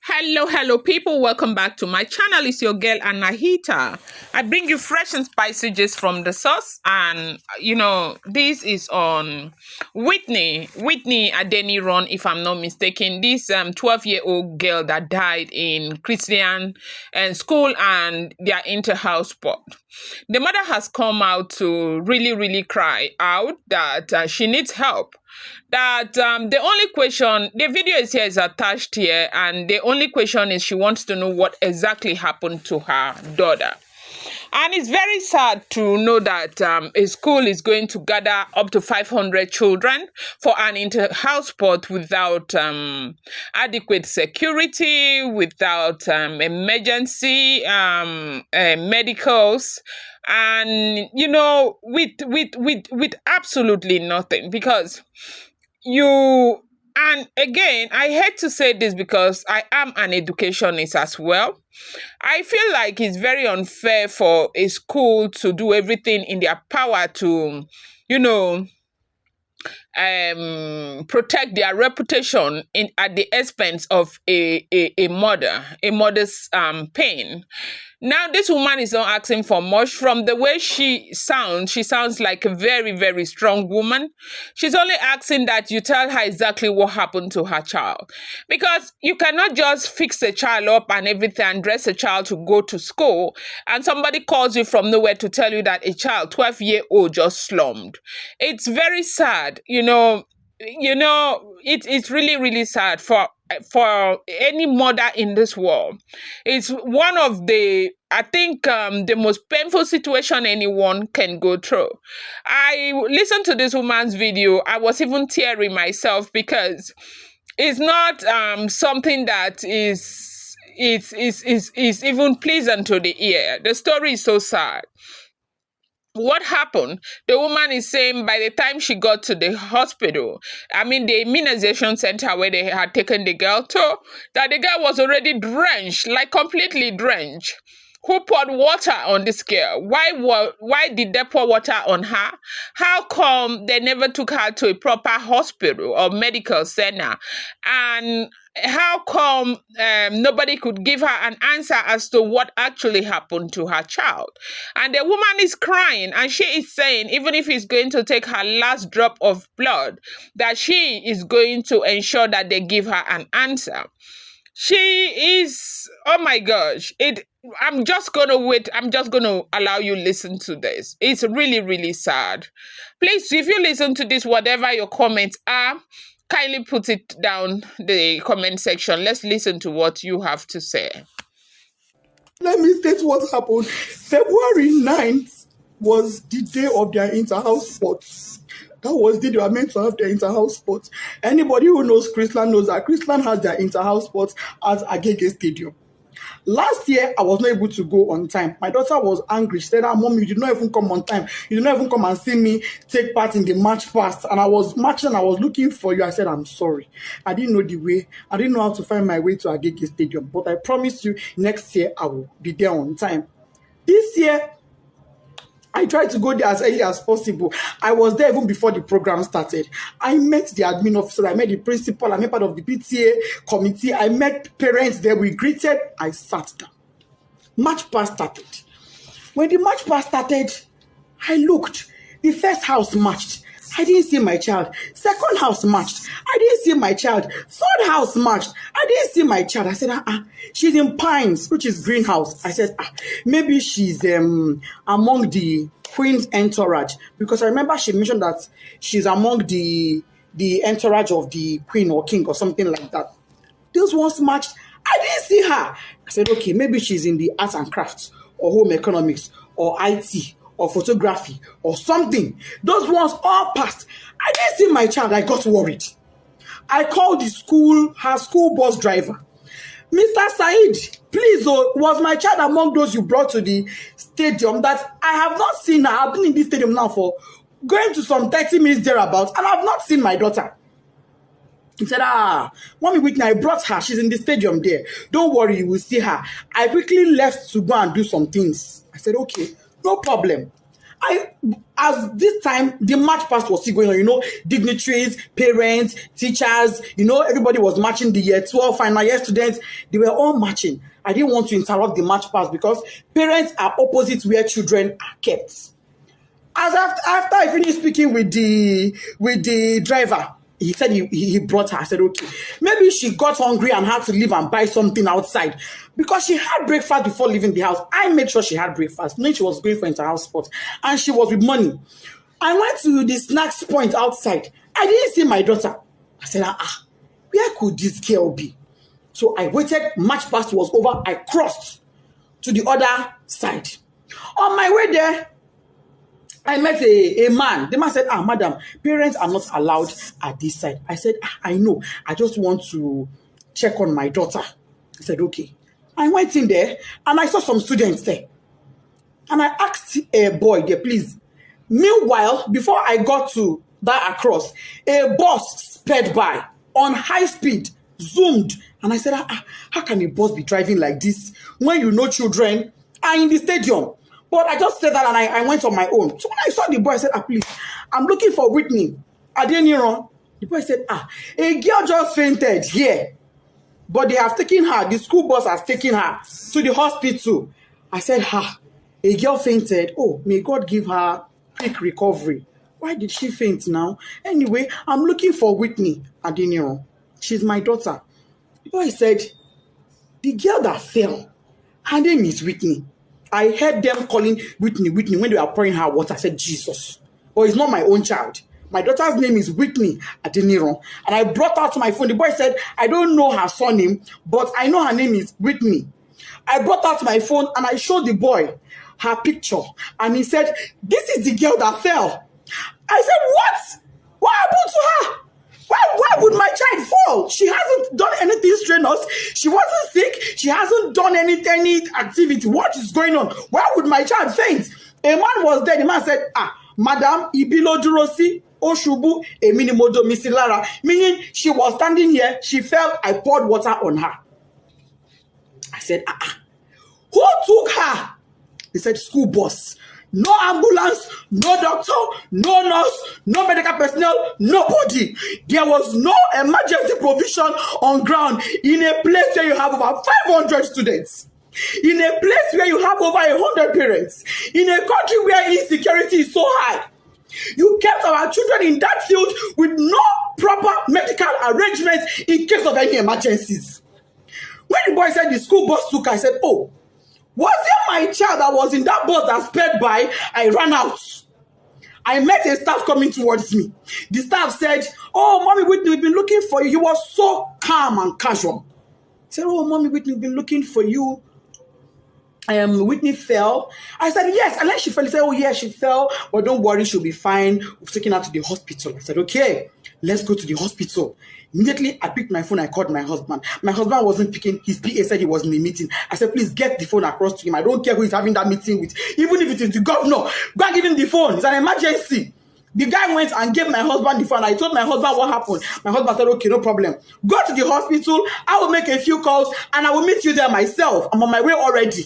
Hello, people. Welcome back to my channel. It's your girl, Anahita. I bring you fresh and spicy gist from the source. And, this is on Whitney Adeniran, if I'm not mistaken. This 12-year-old girl that died in Chrisland and school and their inter-house sport. The mother has come out to really cry out that she needs help. That the only question, the video is attached here, and the only question is she wants to know what exactly happened to her daughter. And it's very sad to know that a school is going to gather up to 500 children for an inter-house sport without adequate security, without emergency medicals, and with absolutely nothing. Because and again, I hate to say this because I am an educationist as well. I feel like it's very unfair for a school to do everything in their power to, protect their reputation at the expense of a mother's pain. Now, this woman is not asking for much. From the way she sounds like a very strong woman. She's only asking that you tell her exactly what happened to her child. Because you cannot just fix a child up and everything and dress a child to go to school, and somebody calls you from nowhere to tell you that a child, 12-year-old, just slumped. It's very sad, it's really sad for any mother in this world. It's one of the, I think, the most painful situation anyone can go through. I listened to this woman's video. I was even tearing myself because it's not something that is even pleasant to the ear. The story is so sad. What happened? The woman is saying by the time she got to the hospital, the immunization center where they had taken the girl to, that the girl was already drenched, like completely drenched. Who poured water on this girl? Why did they pour water on her? How come they never took her to a proper hospital or medical center? And how come nobody could give her an answer as to what actually happened to her child? And the woman is crying, and she is saying, even if it's going to take her last drop of blood, that she is going to ensure that they give her an answer. She is, oh my gosh, I'm just going to wait. I'm just going to allow you listen to this. It's really sad. Please, if you listen to this, whatever your comments are, kindly put it down the comment section. Let's listen to what you have to say. Let me state what happened. February 9th was the day of their inter-house sports. That was the day they were meant to have their inter-house sports. Anybody who knows Chrisland knows that Chrisland has their inter-house sports at Agege Stadium. Last year, I was not able to go on time. My daughter was angry. She said, Mom, you did not even come on time. You did not even come and see me take part in the march past. And I was marching, I was looking for you. I said, I'm sorry. I didn't know the way. I didn't know how to find my way to Agege Stadium. But I promise you, next year, I will be there on time. This year, I tried to go there as early as possible. I was there even before the program started. I met the admin officer, I met the principal, I met part of the PTA committee, I met parents there, we greeted, I sat down. March past started. When the march past started, I looked. The first house marched. I didn't see my child. Second house marched. I didn't see my child. Third house marched. I didn't see my child. I said, she's in Pines, which is greenhouse. I said, maybe she's among the Queen's entourage. Because I remember she mentioned that she's among the entourage of the Queen or King or something like that. Those ones marched. I didn't see her. I said, okay, maybe she's in the arts and crafts or home economics or IT or photography or something. Those ones all passed. I didn't see my child. I got worried. I called the school, her school bus driver. Mr. Said, please, was my child among those you brought to the stadium? That I have not seen her. I've been in this stadium now for going to some 30 minutes thereabouts, and I've not seen my daughter. He said, Mommy Whitney, I brought her. She's in the stadium there. Don't worry, you will see her. I quickly left to go and do some things. I said, okay, no problem. As this time, the march past was still going on, dignitaries, parents, teachers, everybody was marching, the year 12 final year students, they were all marching. I didn't want to interrupt the march past because parents are opposite where children are kept. As after I finished speaking with the driver, he said he brought her. I said, okay. Maybe she got hungry and had to leave and buy something outside. Because she had breakfast before leaving the house. I made sure she had breakfast, knowing she was going for inter-house sports. And she was with money. I went to the snacks point outside. I didn't see my daughter. I said, where could this girl be? So I waited. March past was over. I crossed to the other side. On my way there, I met a man. The man said, madam, parents are not allowed at this side. I said, I know. I just want to check on my daughter. I said, okay. I went in there and I saw some students there. And I asked a boy there, please. Meanwhile, before I got to that across, a bus sped by on high speed, zoomed. And I said, how can a bus be driving like this when children are in the stadium? But I just said that and I went on my own. So when I saw the boy, I said, please, I'm looking for Whitney Adeniran. The boy said, a girl just fainted here. But they have taken her, the school bus has taken her to the hospital. I said, a girl fainted. Oh, may God give her quick recovery. Why did she faint now? Anyway, I'm looking for Whitney Adeniran. She's my daughter. The boy said, the girl that fell, her name is Whitney. I heard them calling Whitney when they were pouring her water. I said, Jesus. But it's not my own child. My daughter's name is Whitney Adeniran. And I brought out my phone. The boy said, I don't know her surname, but I know her name is Whitney. I brought out my phone and I showed the boy her picture. And he said, this is the girl that fell. I said, what? What happened to her? Why would my child fall? She hasn't done anything strenuous. She wasn't sick. She hasn't done any activity. What is going on? Why would my child faint? A man was there. The man said, Madam, ibilo durosi oshubu eminimodo misilara. Meaning she was standing here. She fell. I poured water on her. I said, who took her? He said, school bus. No ambulance, no doctor, no nurse, no medical personnel, nobody. There was no emergency provision on ground in a place where you have over 500 students, in a place where you have over 100 parents, in a country where insecurity is so high. You kept our children in that field with no proper medical arrangements in case of any emergencies. When the boy said the school bus took her, I said, oh, was it my child that was in that bus that sped by? I ran out. I met a staff coming towards me. The staff said, oh, Mommy Whitney, we've been looking for you. You were so calm and casual. I said, oh, Mommy Whitney, we've been looking for you. Whitney fell. I said, yes. And then she fell. He said, oh, yeah, she fell. But don't worry, she'll be fine. We've taken her to the hospital. I said, okay, let's go to the hospital. Immediately, I picked my phone. I called my husband. My husband wasn't picking. His PA said he was in the meeting. I said, please get the phone across to him. I don't care who he's having that meeting with. Even if it is the governor, go and give him the phone. It's an emergency. The guy went and gave my husband the phone. I told my husband what happened. My husband said, okay, no problem. Go to the hospital. I will make a few calls and I will meet you there myself. I'm on my way already.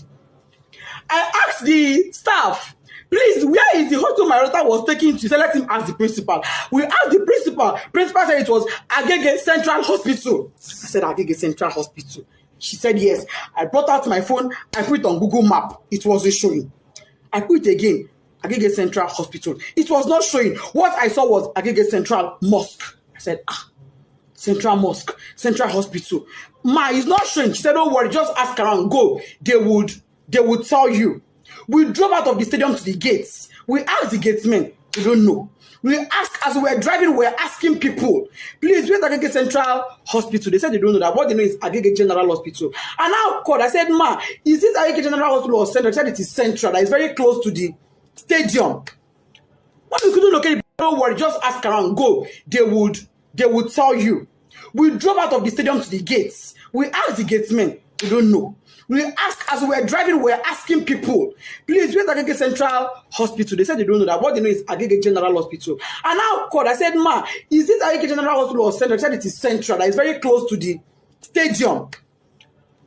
I asked the staff, please, where is the hospital my daughter was taken to? So let him ask the principal. We asked the principal. Principal said it was Agege Central Hospital. I said, Agege Central Hospital. She said, yes. I brought out my phone. I put it on Google Map. It wasn't showing. I put it again. Agege Central Hospital. It was not showing. What I saw was Agege Central Mosque. I said, Central Mosque, Central Hospital. It's not showing. She said, don't worry, just ask around. Go. They would tell you. We drove out of the stadium to the gates. We asked the gatesmen. They don't know. We asked, as we were driving, we were asking people, please, where's Agege Central Hospital? They said they don't know that. What they know is Agege General Hospital. And I called. I said, is this Agege General Hospital or Central? They said it is Central. That is very close to the stadium. When we couldn't locate it, don't worry, just ask around. Go. They would tell you. We drove out of the stadium to the gates. We asked the gatesmen. They don't know. We asked, as we were driving, we were asking people, please, where's Agege Central Hospital? They said they don't know that. What they know is Agege General Hospital. And I called. I said, is this Agege General Hospital or Central? They said it is Central. That is very close to the stadium.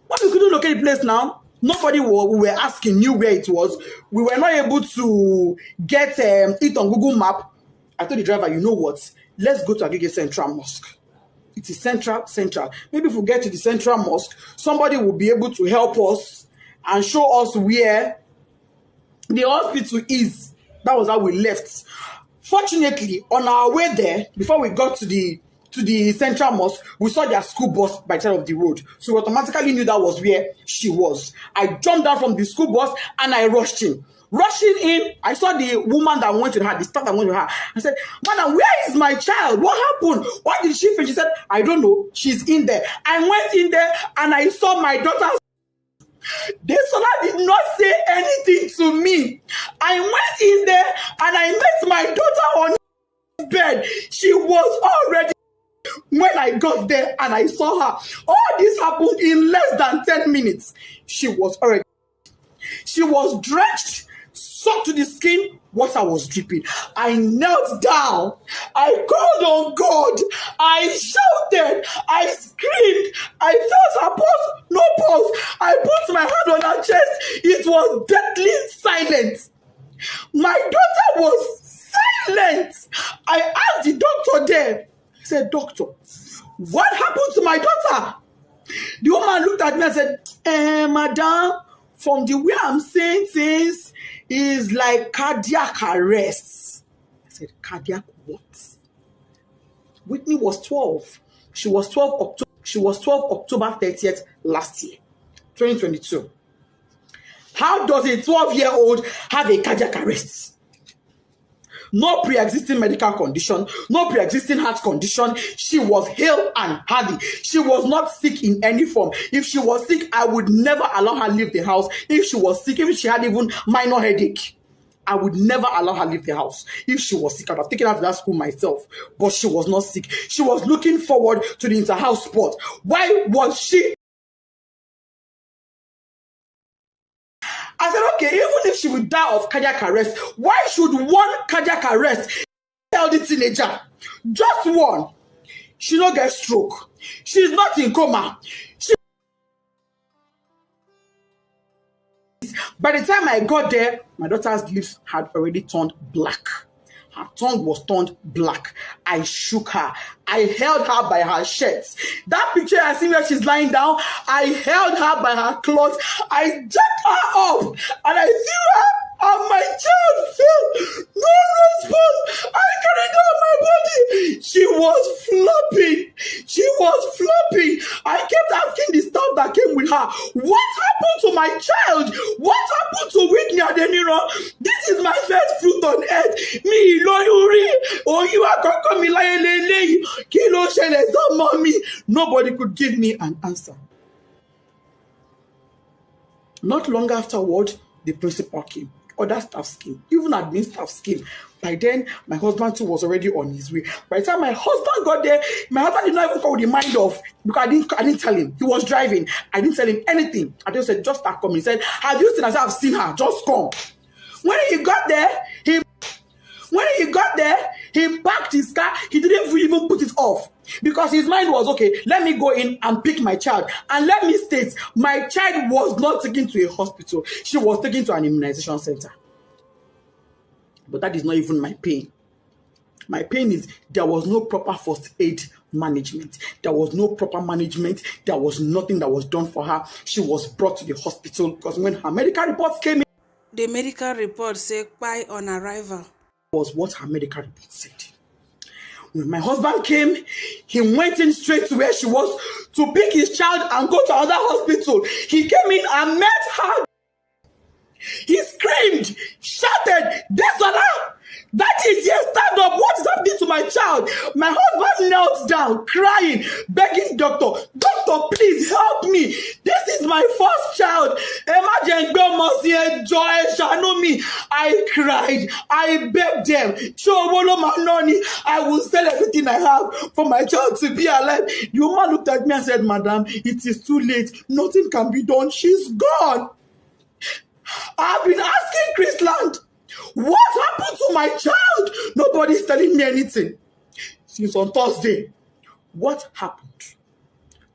When we couldn't locate the place now, Nobody we were asking knew where it was. We were not able to get it on Google Map. I told the driver, you know what? Let's go to Agege Central Mosque. It is central. Maybe if we get to the Central Mosque, somebody will be able to help us and show us where the hospital is. That was how we left. Fortunately, on our way there, before we got to the Central Mosque, we saw their school bus by the side of the road. So we automatically knew that was where she was. I jumped down from the school bus and I rushed in. Rushing in, I saw the woman that went with her, the staff that went with her. I said, Madam, where is my child? What happened? Why did she faint? She said, I don't know. She's in there. I went in there and I saw my daughter. Desola did not say anything to me. I went in there and I met my daughter on bed. She was already. When I got there and I saw her, all this happened in less than 10 minutes. She was drenched, soaked to the skin. Water was dripping. I knelt down. I called on God. I shouted. I screamed. I felt her pulse. No pulse. I put my hand on her chest. It was deadly silent. My daughter was silent. I asked the doctor there. He said, Doctor, what happened to my daughter? The woman looked at me and said, Madam, from the way I'm saying things, is like cardiac arrest. I said, cardiac what? Whitney was 12. She was 12 October 30th last year, 2022. How does a 12-year-old have a cardiac arrest? No pre-existing medical condition, no pre-existing heart condition. She was hale and healthy. She was not sick in any form. If she was sick, I would never allow her leave the house. If she was sick, if she had even minor headache, I would never allow her leave the house. If she was sick, I would have taken her to that school myself. But she was not sick. She was looking forward to the inter-house sport. Why was she? I said, okay, even if she would die of cardiac arrest, why should one cardiac arrest tell the teenager? Just one. She don't get stroke. She's not in coma. By the time I got there, my daughter's lips had already turned black. Her tongue was turned black. I shook her. I held her by her shirt. That picture I see where she's lying down, I held her by her clothes. I jacked her up and I threw her and my child fell. No response. I carried her on my body. She was flopping. I kept asking the staff that came with her, what happened to my child? What happened to Whitney Adeniran? This is my first fruit on earth. Me, Lori, oh, you are going me like Kilo Shele, mommy. Nobody could give me an answer. Not long afterward, the principal came. Other staff came, even admin staff came. By then, my husband too was already on his way. By the time my husband got there, my husband did not even come with the mind of, because I didn't tell him. He was driving. I didn't tell him anything. I just said, just start coming. He said, have you seen her? I said, I've seen her. Just come. When he got there, he parked his car. He didn't even put it off because his mind was, okay, let me go in and pick my child. And let me state, my child was not taken to a hospital. She was taken to an immunization center. But that is not even my pain. My pain is there was no proper first aid management. There was no proper management. There was nothing that was done for her. She was brought to the hospital because when her medical reports came in, the medical report said "Cry on arrival." Was what her medical report said. When my husband came, he went in straight to where she was to pick his child and go to another hospital. He came in and met her. He screamed, shouted, Desola, that is here, stand up. What is happening to my child? My husband knelt down, crying, begging doctor, please help me. This is my first child. I cried. I begged them. I will sell everything I have for my child to be alive. The woman looked at me and said, Madam, it is too late. Nothing can be done. She's gone. I've been asking Chrisland, what happened to my child? Nobody's telling me anything. Since on Thursday, what happened?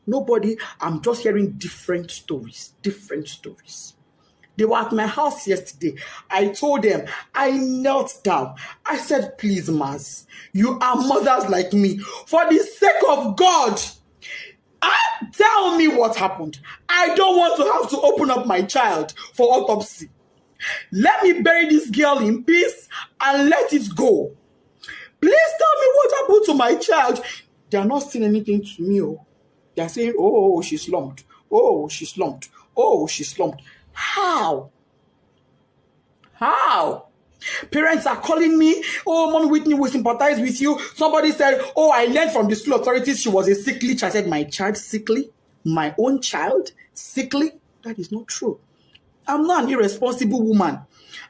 Nobody. I'm just hearing different stories. Different stories. They were at my house yesterday. I told them, I knelt down. I said, please, Mas, you are mothers like me. For the sake of God, tell me what happened. I don't want to have to open up my child for autopsy. Let me bury this girl in peace and let it go. Please tell me what happened to my child. They are not saying anything to me. Oh. They are saying, oh, she slumped. Oh, she slumped. Oh, she slumped. How? How? Parents are calling me, oh, Mommy Whitney, we sympathize with you. Somebody said, oh, I learned from the school authorities she was a sickly child. I said, my child sickly? My own child sickly? That is not true. I'm not an irresponsible woman.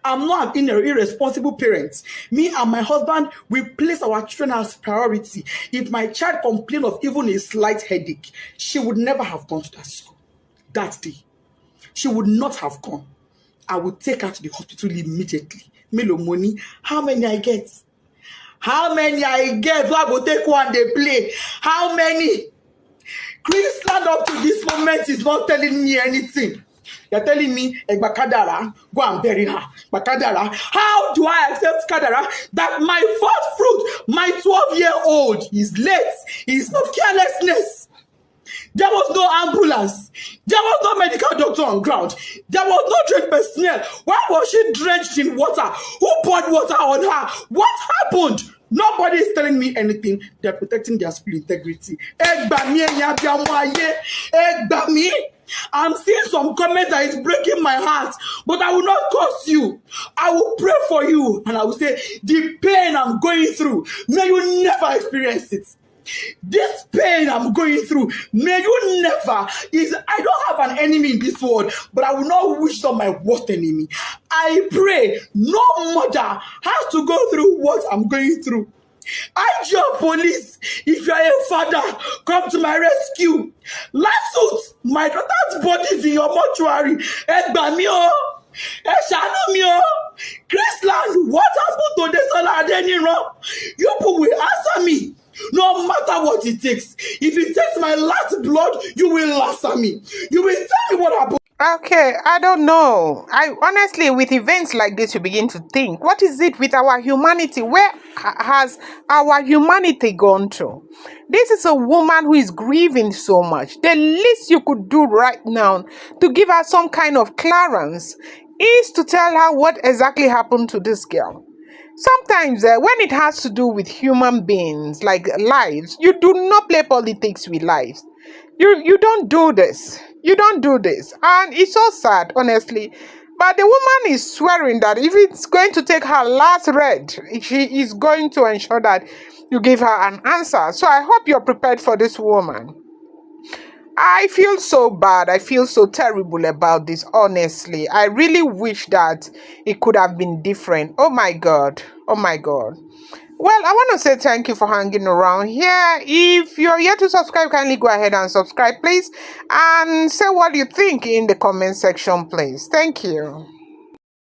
I'm not an irresponsible parent. Me and my husband, we place our children as priority. If my child complained of even a slight headache, she would never have gone to that school that day. She would not have gone. I would take her to the hospital immediately. Melo money. How many I get? How many I get? So I go take one, they play. How many? Chrisland up to this moment is not telling me anything. They're telling me, Kadara, go and bury her. Kadara. How do I accept Kadara that my first fruit, my 12-year-old, is late? It's not carelessness. There was no ambulance. There was no medical doctor on ground. There was no trained personnel. Why was she drenched in water? Who poured water on her? What happened? Nobody is telling me anything. They're protecting their school integrity. I'm seeing some comments that is breaking my heart, but I will not curse you. I will pray for you, and I will say, the pain I'm going through, may you never experience it. This pain I'm going through, may you never. I don't have an enemy in this world, but I will not wish on my worst enemy. I pray no mother has to go through what I'm going through. IGO police, if you are a father, come to my rescue. Last suit, my daughter's body is in your mortuary. Chrisland, what happened to Whitney Adeniran? You people will answer me. No matter what it takes. If it takes my last blood, you will answer me. You will tell me what happened. Okay, I don't know. I honestly, with events like this, you begin to think, what is it with our humanity? Where has our humanity gone to? This is a woman who is grieving so much. The least you could do right now to give her some kind of clearance is to tell her what exactly happened to this girl. Sometimes when it has to do with human beings, like lives, you do not play politics with lives. You don't do this. You don't do this. And it's so sad, honestly. But the woman is swearing that if it's going to take her last red, she is going to ensure that you give her an answer. So I hope you're prepared for this woman. I feel so bad. I feel so terrible about this, honestly. I really wish that it could have been different. Oh my God. Oh my God. Well, I want to say thank you for hanging around here. If you're yet to subscribe, kindly go ahead and subscribe, please. And say what you think in the comment section, please. Thank you.